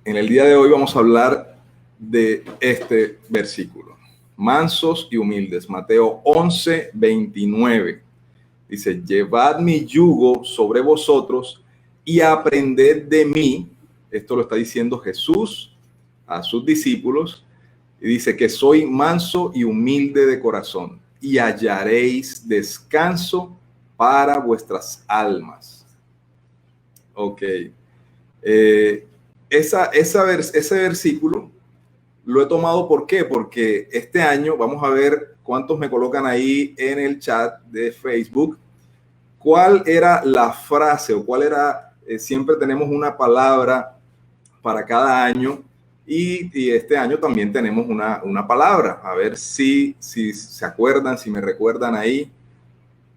En el día de hoy vamos a hablar de este versículo. Mansos y humildes. Mateo 11:29. Dice, llevad mi yugo sobre vosotros y aprended de mí. Esto lo está diciendo Jesús a sus discípulos. Y dice que soy manso y humilde de corazón y hallaréis descanso para vuestras almas. Ok. Ese versículo lo he tomado, ¿por qué? Porque este año, vamos a ver cuántos me colocan ahí en el chat de Facebook, cuál era la frase o cuál era, siempre tenemos una palabra para cada año y este año también tenemos una palabra. A ver si se acuerdan, si me recuerdan ahí.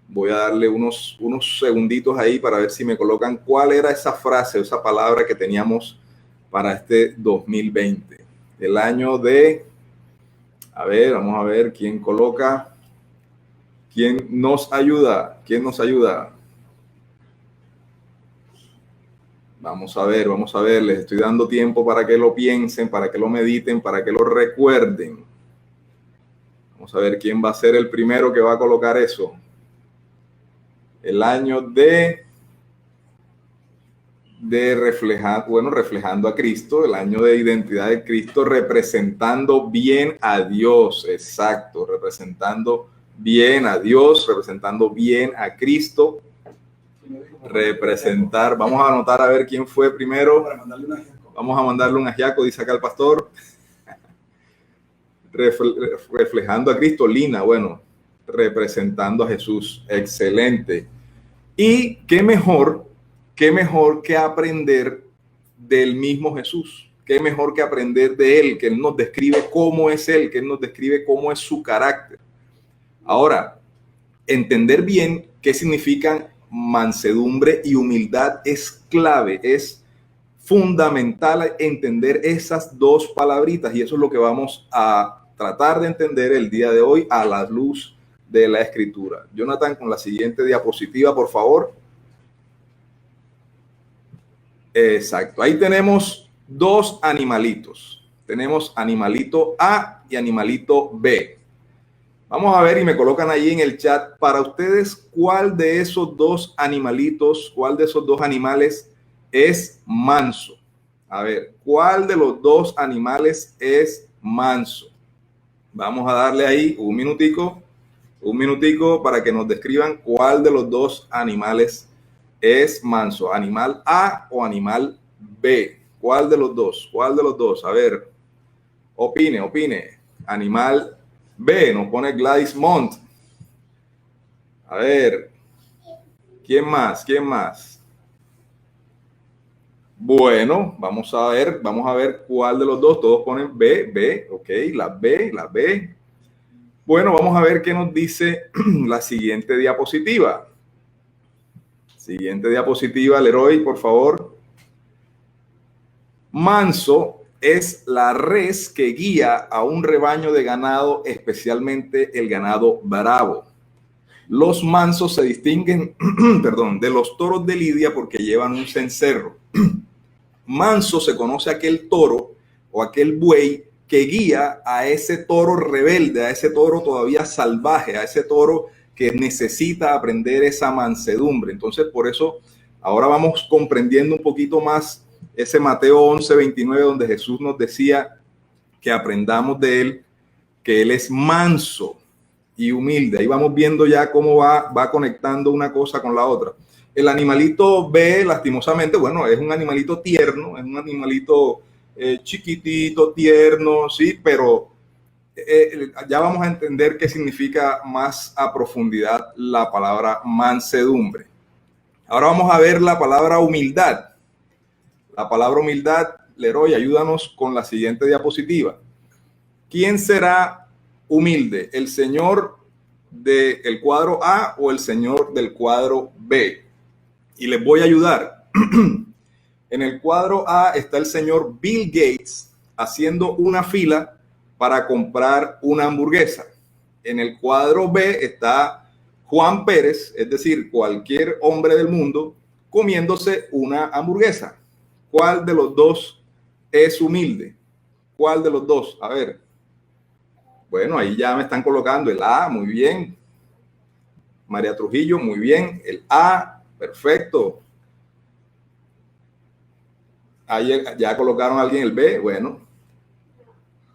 Voy a darle unos segunditos ahí para ver si me colocan cuál era esa frase o esa palabra que teníamos para este 2020. El año de... A ver, vamos a ver quién coloca. ¿Quién nos ayuda? ¿Quién nos ayuda? Vamos a ver. Les estoy dando tiempo para que lo piensen, para que lo mediten, para que lo recuerden. Vamos a ver quién va a ser el primero que va a colocar eso. El año de reflejando a Cristo, el año de identidad de Cristo, representando bien a Dios, exacto, representando bien a Dios, representando bien a Cristo, representar, vamos a anotar a ver quién fue primero, vamos a mandarle un ajiaco, dice acá el pastor, reflejando a Cristo, Lina, bueno, representando a Jesús, excelente, y qué mejor que aprender del mismo Jesús. Qué mejor que aprender de Él, que Él nos describe cómo es Él, que Él nos describe cómo es su carácter. Ahora, entender bien qué significan mansedumbre y humildad es clave, es fundamental entender esas dos palabritas y eso es lo que vamos a tratar de entender el día de hoy a la luz de la Escritura. Jonathan, con la siguiente diapositiva, por favor. Exacto, ahí tenemos dos animalitos. Tenemos animalito A y animalito B. Vamos a ver y me colocan ahí en el chat para ustedes cuál de esos dos animalitos, cuál de esos dos animales es manso. A ver, ¿cuál de los dos animales es manso? Vamos a darle ahí un minutico para que nos describan cuál de los dos animales es manso, animal A o animal B. ¿Cuál de los dos? ¿Cuál de los dos? A ver, opine. Animal B, nos pone Gladys Mont. A ver, ¿quién más? Bueno, vamos a ver cuál de los dos. Todos ponen B, ok, la B. Bueno, vamos a ver qué nos dice la siguiente diapositiva. Siguiente diapositiva, Leroy, por favor. Manso es la res que guía a un rebaño de ganado, especialmente el ganado bravo. Los mansos se distinguen, de los toros de lidia porque llevan un cencerro. Manso se conoce aquel toro o aquel buey que guía a ese toro rebelde, a ese toro todavía salvaje, a ese toro que necesita aprender esa mansedumbre. Entonces, por eso, ahora vamos comprendiendo un poquito más ese Mateo 11:29, donde Jesús nos decía que aprendamos de él, que él es manso y humilde. Ahí vamos viendo ya cómo va conectando una cosa con la otra. El animalito B, lastimosamente, bueno, es un animalito tierno, es un animalito chiquitito, tierno, sí, pero ya vamos a entender qué significa más a profundidad la palabra mansedumbre. Ahora vamos a ver la palabra humildad. La palabra humildad, Leroy, ayúdanos con la siguiente diapositiva. ¿Quién será humilde? ¿El señor del cuadro A o el señor del cuadro B? Y les voy a ayudar. En el cuadro A está el señor Bill Gates haciendo una fila para comprar una hamburguesa. En el cuadro B está Juan Pérez, es decir, cualquier hombre del mundo, comiéndose una hamburguesa. ¿Cuál de los dos es humilde? ¿Cuál de los dos? A ver. Bueno, ahí ya me están colocando el A, muy bien. María Trujillo, muy bien. El A, perfecto. Ahí ya colocaron a alguien el B, bueno.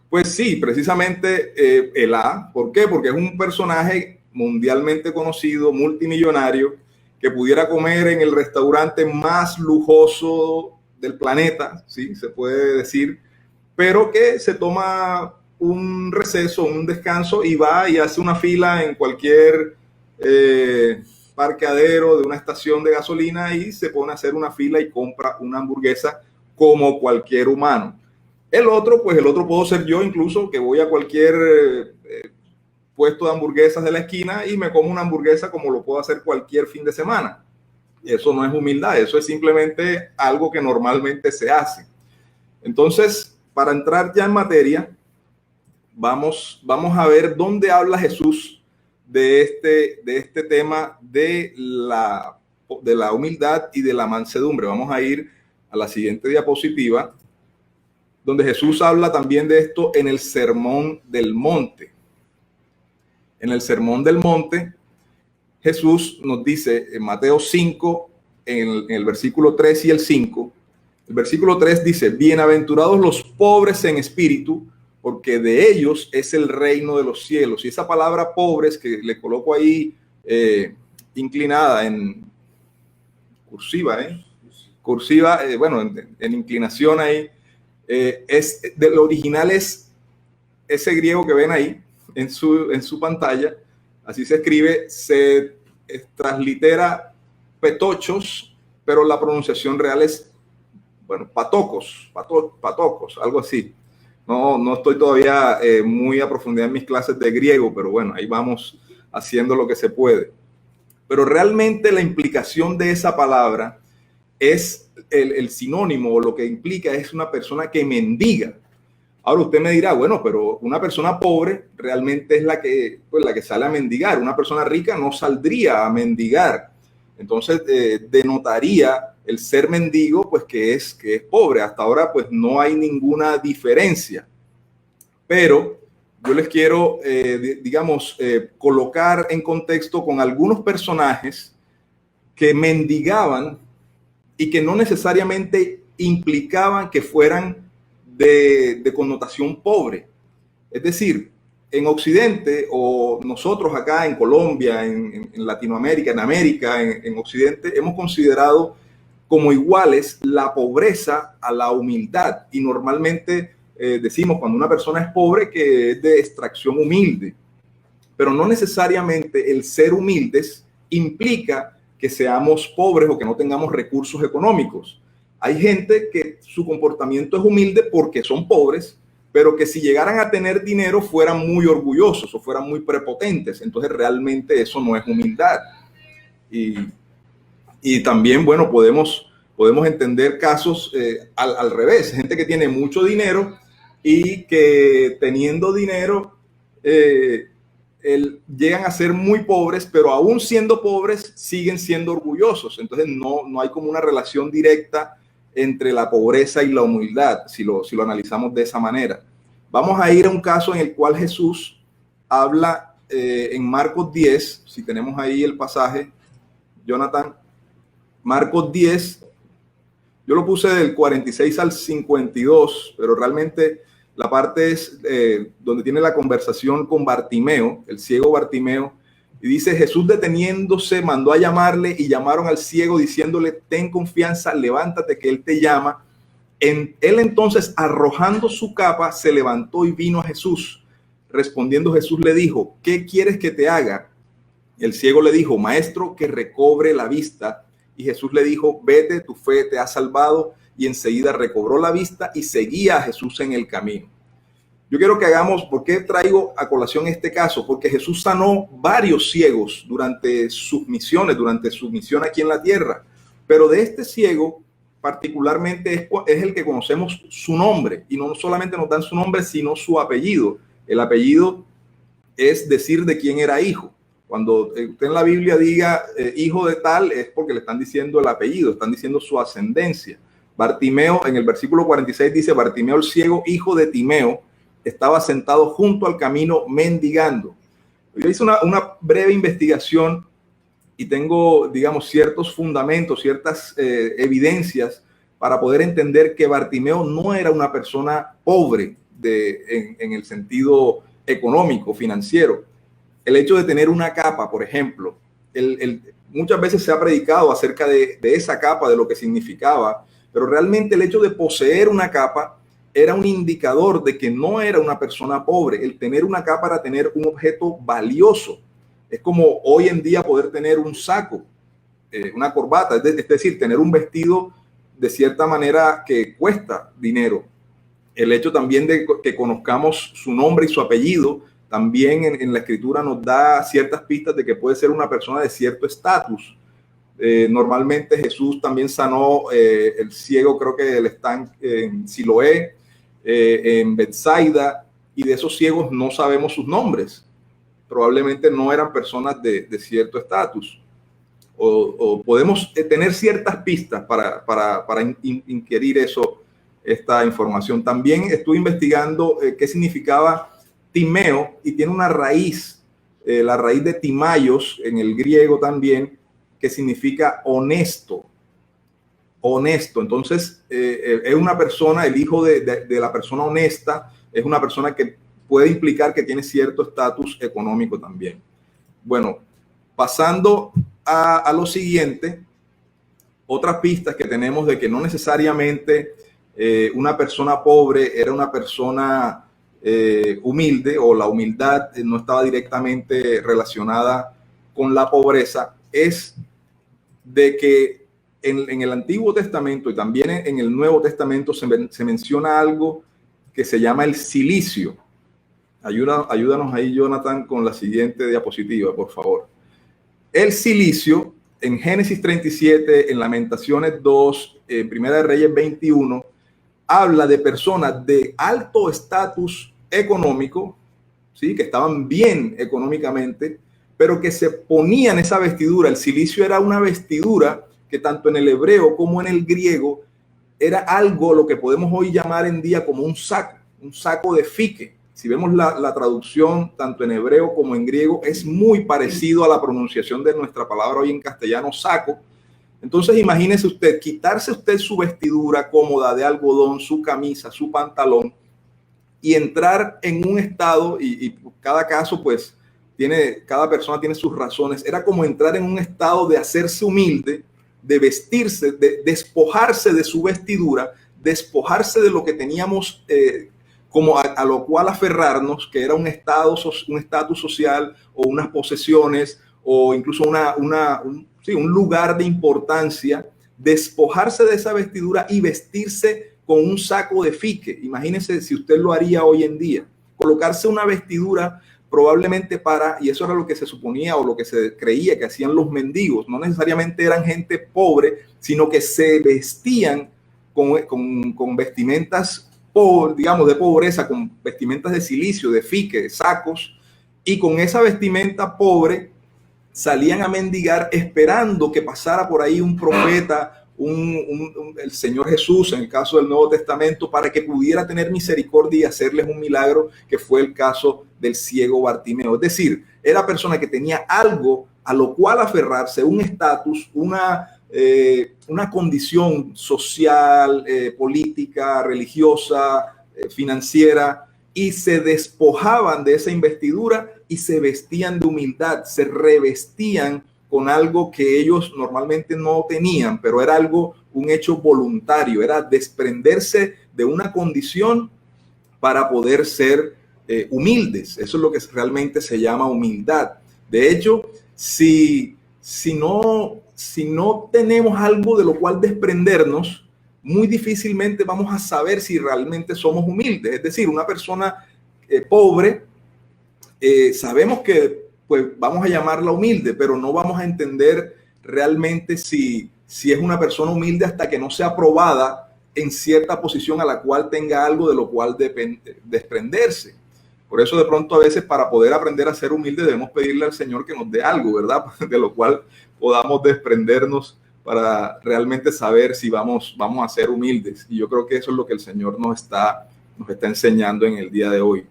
Pues sí, precisamente el A. ¿Por qué? Porque es un personaje mundialmente conocido, multimillonario, que pudiera comer en el restaurante más lujoso del planeta, ¿sí? Se puede decir, pero que se toma un receso, un descanso y va y hace una fila en cualquier parqueadero de una estación de gasolina y se pone a hacer una fila y compra una hamburguesa como cualquier humano. El otro, pues el otro puedo ser yo incluso, que voy a cualquier puesto de hamburguesas de la esquina y me como una hamburguesa como lo puedo hacer cualquier fin de semana. Eso no es humildad, eso es simplemente algo que normalmente se hace. Entonces, para entrar ya en materia, vamos a ver dónde habla Jesús de este tema de la humildad y de la mansedumbre. Vamos a ir a la siguiente diapositiva, donde Jesús habla también de esto en el Sermón del Monte. En el Sermón del Monte, Jesús nos dice en Mateo 5, en el versículo 3 y el 5, el versículo 3 dice: bienaventurados los pobres en espíritu, porque de ellos es el reino de los cielos. Y esa palabra pobres, que le coloco ahí inclinada en cursiva, bueno, en inclinación ahí, lo original es ese griego que ven ahí en su pantalla, así se escribe, se translitera petochos, pero la pronunciación real es, bueno, patocos, algo así. No estoy todavía muy a profundidad en mis clases de griego, pero bueno, ahí vamos haciendo lo que se puede. Pero realmente la implicación de esa palabra es el sinónimo, o lo que implica es una persona que mendiga. Ahora usted me dirá, bueno, pero una persona pobre realmente es la que sale a mendigar. Una persona rica no saldría a mendigar. Entonces denotaría el ser mendigo, pues que es pobre. Hasta ahora pues no hay ninguna diferencia. Pero yo les quiero, colocar en contexto con algunos personajes que mendigaban y que no necesariamente implicaban que fueran de connotación pobre. Es decir, en Occidente, o nosotros acá en Colombia, en Latinoamérica, en América, en Occidente, hemos considerado como iguales la pobreza a la humildad. Y normalmente decimos cuando una persona es pobre que es de extracción humilde. Pero no necesariamente el ser humildes implica que seamos pobres o que no tengamos recursos económicos. Hay gente que su comportamiento es humilde porque son pobres, pero que si llegaran a tener dinero fueran muy orgullosos o fueran muy prepotentes. Entonces realmente eso no es humildad. Y también, bueno, podemos entender casos al revés. Gente que tiene mucho dinero y que teniendo dinero llegan a ser muy pobres, pero aún siendo pobres siguen siendo orgullosos. Entonces no hay como una relación directa entre la pobreza y la humildad, si lo analizamos de esa manera. Vamos a ir a un caso en el cual Jesús habla en Marcos 10, si tenemos ahí el pasaje, Jonathan. Marcos 10, yo lo puse del 46 al 52, pero realmente la parte es donde tiene la conversación con Bartimeo, el ciego Bartimeo, y dice: Jesús deteniéndose mandó a llamarle, y llamaron al ciego diciéndole: ten confianza, levántate, que él te llama. Él entonces, arrojando su capa, se levantó y vino a Jesús. Respondiendo Jesús le dijo: ¿qué quieres que te haga? El ciego le dijo: maestro, que recobre la vista. Y Jesús le dijo: vete, tu fe te ha salvado. Y enseguida recobró la vista y seguía a Jesús en el camino. Yo quiero que hagamos, ¿por qué traigo a colación este caso? Porque Jesús sanó varios ciegos durante sus misiones, durante su misión aquí en la tierra. Pero de este ciego particularmente es el que conocemos su nombre. Y no solamente nos dan su nombre, sino su apellido. El apellido es decir de quién era hijo. Cuando usted en la Biblia diga hijo de tal, es porque le están diciendo el apellido, están diciendo su ascendencia. Bartimeo, en el versículo 46 dice, Bartimeo el ciego, hijo de Timeo, estaba sentado junto al camino mendigando. Yo hice una breve investigación y tengo, digamos, ciertos fundamentos, ciertas evidencias para poder entender que Bartimeo no era una persona pobre en el sentido económico, financiero. El hecho de tener una capa, por ejemplo, muchas veces se ha predicado acerca de esa capa, de lo que significaba, pero realmente el hecho de poseer una capa era un indicador de que no era una persona pobre. El tener una capa era tener un objeto valioso. Es como hoy en día poder tener un saco, una corbata, es decir, tener un vestido de cierta manera que cuesta dinero. El hecho también de que conozcamos su nombre y su apellido, también en la escritura nos da ciertas pistas de que puede ser una persona de cierto estatus. Normalmente Jesús también sanó el ciego, creo que él está en Siloé, en Betsaida, y de esos ciegos no sabemos sus nombres. Probablemente no eran personas de cierto estatus. O podemos tener ciertas pistas para inquirir esta información. También estuve investigando qué significaba Timeo, y tiene una raíz, la raíz de Timaios en el griego también, que significa honesto. Honesto. Entonces, es una persona, el hijo de la persona honesta, es una persona que puede implicar que tiene cierto estatus económico también. Bueno, pasando a lo siguiente, otras pistas que tenemos de que no necesariamente una persona pobre era una persona humilde, o la humildad no estaba directamente relacionada con la pobreza, es de que en el Antiguo Testamento y también en el Nuevo Testamento se menciona algo que se llama el cilicio. Ayúdanos ahí, Jonathan, con la siguiente diapositiva, por favor. El cilicio, en Génesis 37, en Lamentaciones 2, en Primera de Reyes 21, habla de personas de alto estatus económico, ¿sí? Que estaban bien económicamente, pero que se ponían esa vestidura. El cilicio era una vestidura que tanto en el hebreo como en el griego era algo, lo que podemos hoy llamar en día como un saco de fique. Si vemos la traducción tanto en hebreo como en griego, es muy parecido a la pronunciación de nuestra palabra hoy en castellano, saco. Entonces imagínese usted, quitarse usted su vestidura cómoda de algodón, su camisa, su pantalón, y entrar en un estado, y cada caso pues cada persona tiene sus razones, era como entrar en un estado de hacerse humilde, de vestirse, de despojarse de su vestidura, despojarse de lo que teníamos como a lo cual aferrarnos, que era un estatus social o unas posesiones o incluso un lugar de importancia, despojarse de esa vestidura y vestirse con un saco de fique. Imagínense si usted lo haría hoy en día, colocarse una vestidura probablemente y eso era lo que se suponía o lo que se creía que hacían los mendigos. No necesariamente eran gente pobre, sino que se vestían con vestimentas, digamos, de pobreza, con vestimentas de cilicio, de fique, de sacos, y con esa vestimenta pobre salían a mendigar esperando que pasara por ahí un profeta, el Señor Jesús, en el caso del Nuevo Testamento, para que pudiera tener misericordia y hacerles un milagro, que fue el caso del ciego Bartimeo. Es decir, era persona que tenía algo a lo cual aferrarse, un estatus, una condición social, política, religiosa, financiera, y se despojaban de esa investidura y se vestían de humildad, se revestían con algo que ellos normalmente no tenían, pero era un hecho voluntario, era desprenderse de una condición para poder ser humildes. Eso es lo que realmente se llama humildad. De hecho, si no tenemos algo de lo cual desprendernos, muy difícilmente vamos a saber si realmente somos humildes. Es decir, una persona pobre, sabemos que pues vamos a llamarla humilde, pero no vamos a entender realmente si es una persona humilde hasta que no sea probada en cierta posición a la cual tenga algo de lo cual desprenderse. Por eso de pronto a veces, para poder aprender a ser humilde, debemos pedirle al Señor que nos dé algo, ¿verdad? De lo cual podamos desprendernos para realmente saber si vamos a ser humildes. Y yo creo que eso es lo que el Señor nos está enseñando en el día de hoy.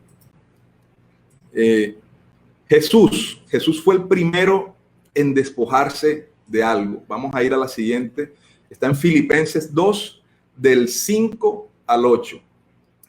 Jesús fue el primero en despojarse de algo. Vamos a ir a la siguiente. Está en Filipenses 2, del 5 al 8.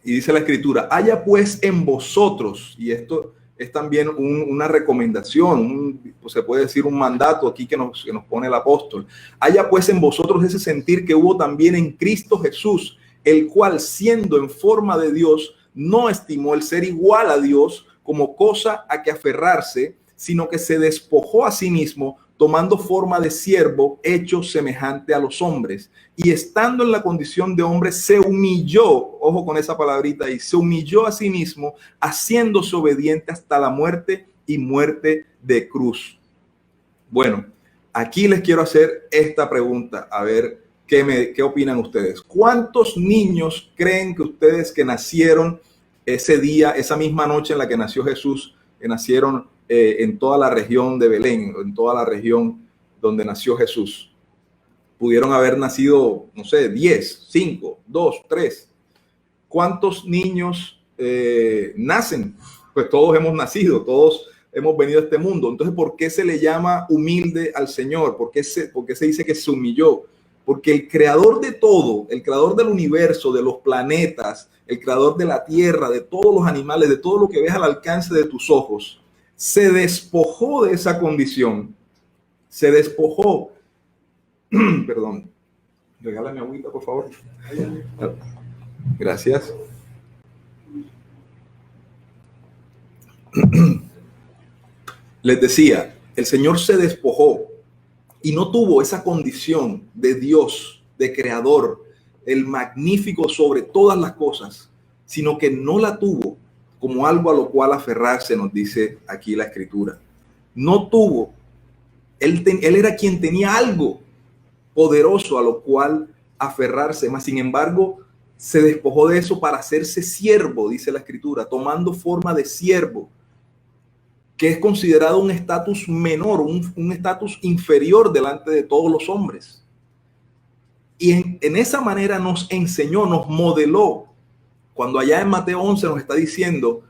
Y dice la Escritura: haya pues en vosotros, y esto es también una recomendación, pues se puede decir un mandato aquí que nos pone el apóstol. Haya pues en vosotros ese sentir que hubo también en Cristo Jesús, el cual, siendo en forma de Dios, no estimó el ser igual a Dios como cosa a que aferrarse, sino que se despojó a sí mismo, tomando forma de siervo, hecho semejante a los hombres. Y estando en la condición de hombre, se humilló, ojo con esa palabrita ahí, se humilló a sí mismo, haciéndose obediente hasta la muerte y muerte de cruz. Bueno, aquí les quiero hacer esta pregunta, a ver qué opinan ustedes. ¿Cuántos niños creen que ustedes que nacieron ese día, esa misma noche en la que nació Jesús, que nacieron en toda la región de Belén, en toda la región donde nació Jesús? Pudieron haber nacido, no sé, 10, 5, 2, 3. ¿Cuántos niños nacen? Pues todos hemos nacido, todos hemos venido a este mundo. Entonces, ¿por qué se le llama humilde al Señor? ¿Por qué se dice que se humilló? Porque el creador de todo, el creador del universo, de los planetas, el creador de la tierra, de todos los animales, de todo lo que ves al alcance de tus ojos, se despojó de esa condición. Se despojó. Perdón. Regálame agüita, por favor. Gracias. Les decía, el Señor se despojó y no tuvo esa condición de Dios, de creador, el magnífico sobre todas las cosas, sino que no la tuvo como algo a lo cual aferrarse, nos dice aquí la Escritura. No tuvo. Él era quien tenía algo poderoso a lo cual aferrarse, mas sin embargo se despojó de eso para hacerse siervo, dice la Escritura, tomando forma de siervo, que es considerado un estatus menor, un estatus inferior delante de todos los hombres. Y en esa manera nos enseñó, nos modeló. Cuando allá en Mateo 11 nos está diciendo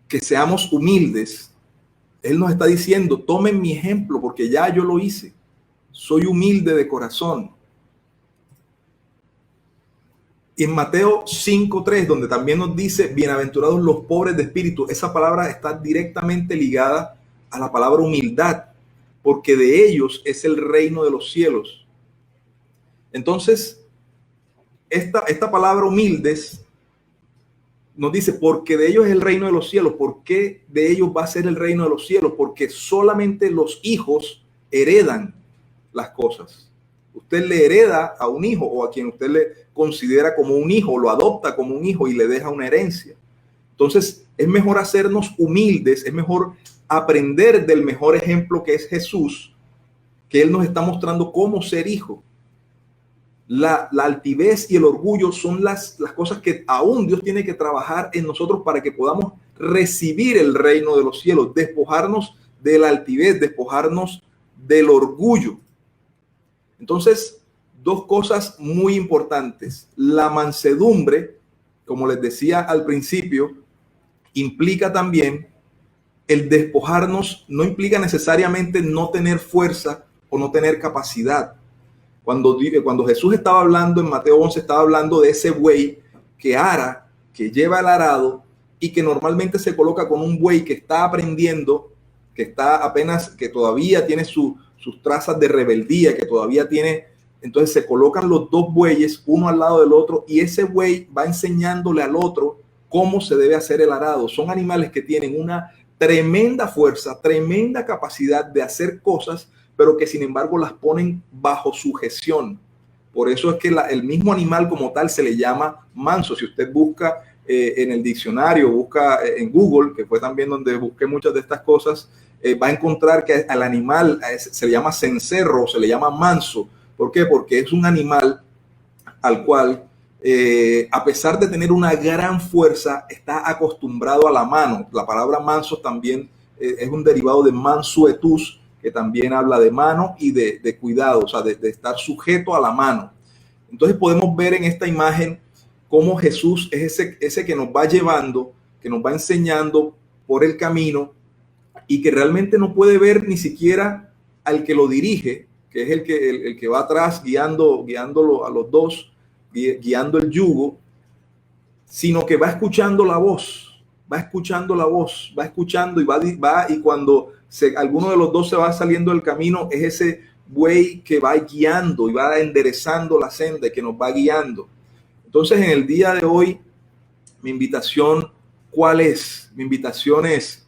que seamos humildes, Él nos está diciendo, tomen mi ejemplo porque ya yo lo hice. Soy humilde de corazón. Y en Mateo 5:3, donde también nos dice, bienaventurados los pobres de espíritu, esa palabra está directamente ligada a la palabra humildad, porque de ellos es el reino de los cielos. Entonces, esta palabra humildes nos dice, porque de ellos es el reino de los cielos. ¿Por qué de ellos va a ser el reino de los cielos? Porque solamente los hijos heredan las cosas. Usted le hereda a un hijo o a quien usted le considera como un hijo, lo adopta como un hijo y le deja una herencia. Entonces, es mejor hacernos humildes, es mejor aprender del mejor ejemplo que es Jesús, que Él nos está mostrando cómo ser hijo. La altivez y el orgullo son las cosas que aún Dios tiene que trabajar en nosotros para que podamos recibir el reino de los cielos, despojarnos de la altivez, despojarnos del orgullo. Entonces, dos cosas muy importantes. La mansedumbre, como les decía al principio, implica también el despojarnos, no implica necesariamente no tener fuerza o no tener capacidad. Cuando Jesús estaba hablando en Mateo 11, estaba hablando de ese buey que ara, que lleva el arado y que normalmente se coloca con un buey que está aprendiendo, que está apenas, que todavía tiene sus trazas de rebeldía, que todavía tiene. Entonces se colocan los dos bueyes uno al lado del otro y ese buey va enseñándole al otro cómo se debe hacer el arado. Son animales que tienen una tremenda fuerza, tremenda capacidad de hacer cosas, pero que sin embargo las ponen bajo sujeción. Por eso es que el mismo animal como tal se le llama manso. Si usted busca en el diccionario, busca en Google, que fue también donde busqué muchas de estas cosas, va a encontrar que al animal se le llama cencerro, se le llama manso. ¿Por qué? Porque es un animal al cual, a pesar de tener una gran fuerza, está acostumbrado a la mano. La palabra manso también es un derivado de mansuetus, que también habla de mano y de cuidado, o sea, de estar sujeto a la mano. Entonces podemos ver en esta imagen cómo Jesús es ese que nos va llevando, que nos va enseñando por el camino y que realmente no puede ver ni siquiera al que lo dirige, que es el que va atrás guiándolo a los dos, guiando el yugo, sino que va escuchando la voz, va escuchando la voz, va escuchando y va y cuando alguno de los dos se va saliendo del camino, es ese buey que va guiando y va enderezando la senda y que nos va guiando. Entonces, en el día de hoy, mi invitación, ¿cuál es? Mi invitación es: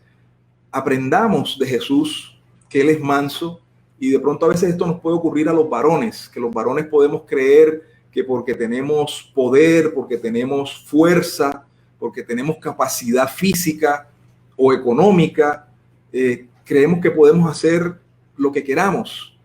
aprendamos de Jesús, que Él es manso, y de pronto a veces esto nos puede ocurrir a los varones, que los varones podemos creer que porque tenemos poder, porque tenemos fuerza, porque tenemos capacidad física o económica, creemos que podemos hacer lo que queramos.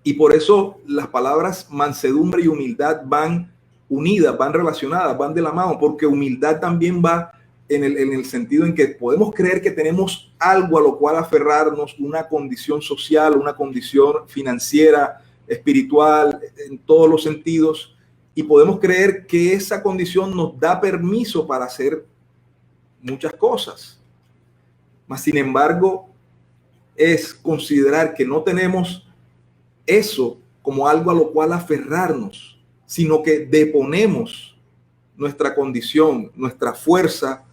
Y por eso las palabras mansedumbre y humildad van unidas, van relacionadas, van de la mano, porque humildad también va en el sentido en que podemos creer que tenemos algo a lo cual aferrarnos, una condición social, una condición financiera, espiritual, en todos los sentidos, y podemos creer que esa condición nos da permiso para hacer muchas cosas. Mas, sin embargo, es considerar que no tenemos eso como algo a lo cual aferrarnos, sino que deponemos nuestra condición, nuestra fuerza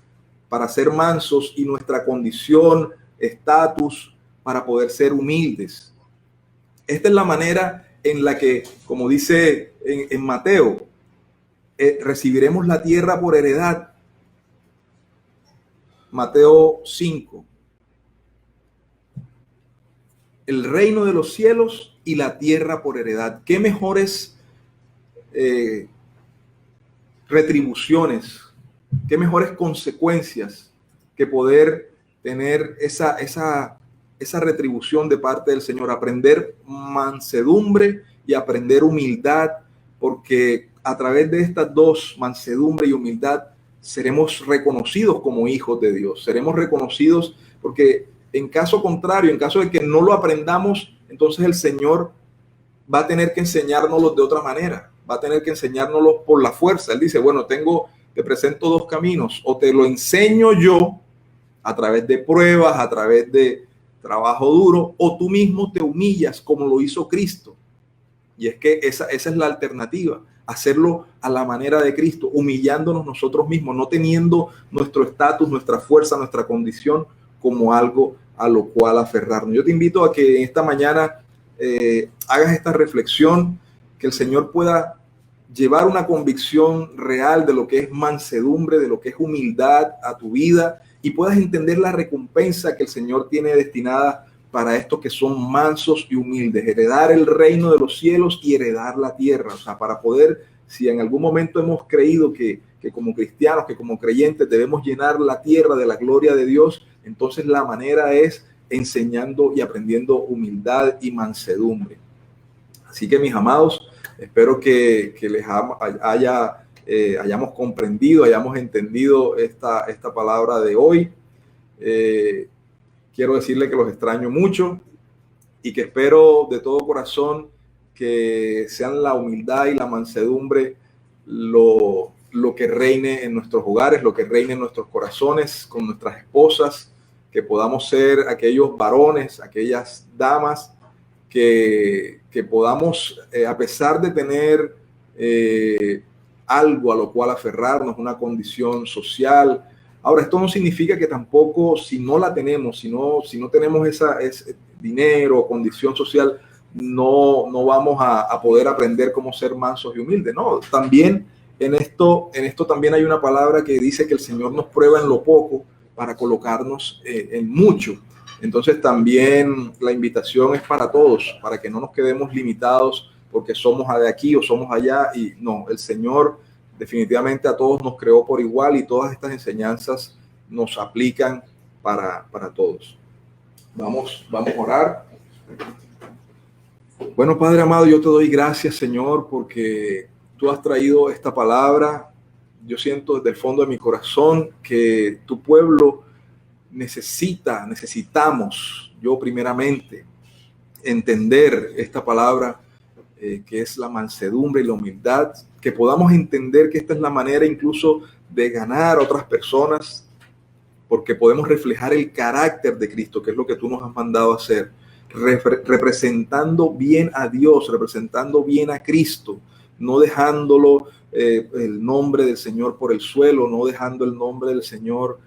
para ser mansos y nuestra condición, estatus, para poder ser humildes. Esta es la manera en la que, como dice en Mateo, recibiremos la tierra por heredad. Mateo 5. El reino de los cielos y la tierra por heredad. ¿Qué mejores retribuciones, qué mejores consecuencias que poder tener esa retribución de parte del Señor? Aprender mansedumbre y aprender humildad, porque a través de estas dos, mansedumbre y humildad, seremos reconocidos como hijos de Dios. Seremos reconocidos porque en caso contrario, en caso de que no lo aprendamos, entonces el Señor va a tener que enseñárnoslo de otra manera. Va a tener que enseñárnoslo por la fuerza. Él dice, bueno, te presento dos caminos. O te lo enseño yo a través de pruebas, a través de trabajo duro, o tú mismo te humillas como lo hizo Cristo. Y es que esa es la alternativa. Hacerlo a la manera de Cristo, humillándonos nosotros mismos, no teniendo nuestro estatus, nuestra fuerza, nuestra condición como algo a lo cual aferrarnos. Yo te invito a que esta mañana hagas esta reflexión, que el Señor pueda llevar una convicción real de lo que es mansedumbre, de lo que es humildad a tu vida, y puedas entender la recompensa que el Señor tiene destinada para estos que son mansos y humildes, heredar el reino de los cielos y heredar la tierra. O sea, para poder, si en algún momento hemos creído que como cristianos, que como creyentes debemos llenar la tierra de la gloria de Dios, entonces la manera es enseñando y aprendiendo humildad y mansedumbre. Así que, mis amados, espero que les hayamos comprendido, hayamos entendido esta palabra de hoy. Quiero decirle que los extraño mucho y que espero de todo corazón que sean la humildad y la mansedumbre lo que reine en nuestros hogares, lo que reine en nuestros corazones, con nuestras esposas, que podamos ser aquellos varones, aquellas damas que podamos, a pesar de tener algo a lo cual aferrarnos, una condición social. Ahora, esto no significa que tampoco, si no la tenemos, si no tenemos ese dinero o condición social, no vamos a poder aprender cómo ser mansos y humildes. No, también en esto también hay una palabra que dice que el Señor nos prueba en lo poco para colocarnos en mucho. Entonces también la invitación es para todos, para que no nos quedemos limitados porque somos de aquí o somos allá. Y no, el Señor definitivamente a todos nos creó por igual y todas estas enseñanzas nos aplican para todos. Vamos a orar. Bueno, Padre amado, yo te doy gracias, Señor, porque tú has traído esta palabra. Yo siento desde el fondo de mi corazón que tu pueblo necesitamos, yo primeramente, entender esta palabra que es la mansedumbre y la humildad, que podamos entender que esta es la manera incluso de ganar a otras personas, porque podemos reflejar el carácter de Cristo, que es lo que tú nos has mandado a hacer, representando bien a Dios, representando bien a Cristo, no dejándolo el nombre del Señor por el suelo, no dejando el nombre del Señor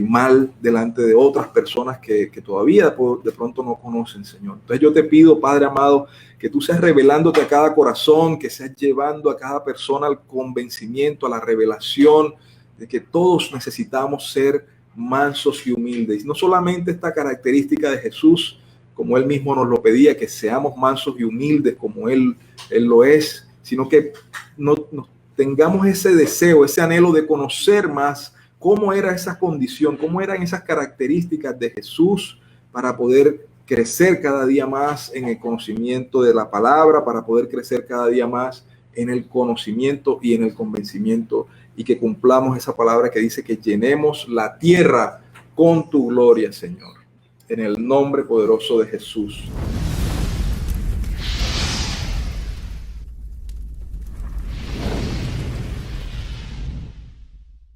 mal delante de otras personas que todavía de pronto no conocen, Señor. Entonces yo te pido, Padre amado, que tú seas revelándote a cada corazón, que seas llevando a cada persona al convencimiento, a la revelación de que todos necesitamos ser mansos y humildes. No solamente esta característica de Jesús, como Él mismo nos lo pedía, que seamos mansos y humildes como Él lo es, sino que no tengamos ese deseo, ese anhelo de conocer más cómo era esa condición, cómo eran esas características de Jesús para poder crecer cada día más en el conocimiento de la palabra, para poder crecer cada día más en el conocimiento y en el convencimiento, y que cumplamos esa palabra que dice que llenemos la tierra con tu gloria, Señor. En el nombre poderoso de Jesús.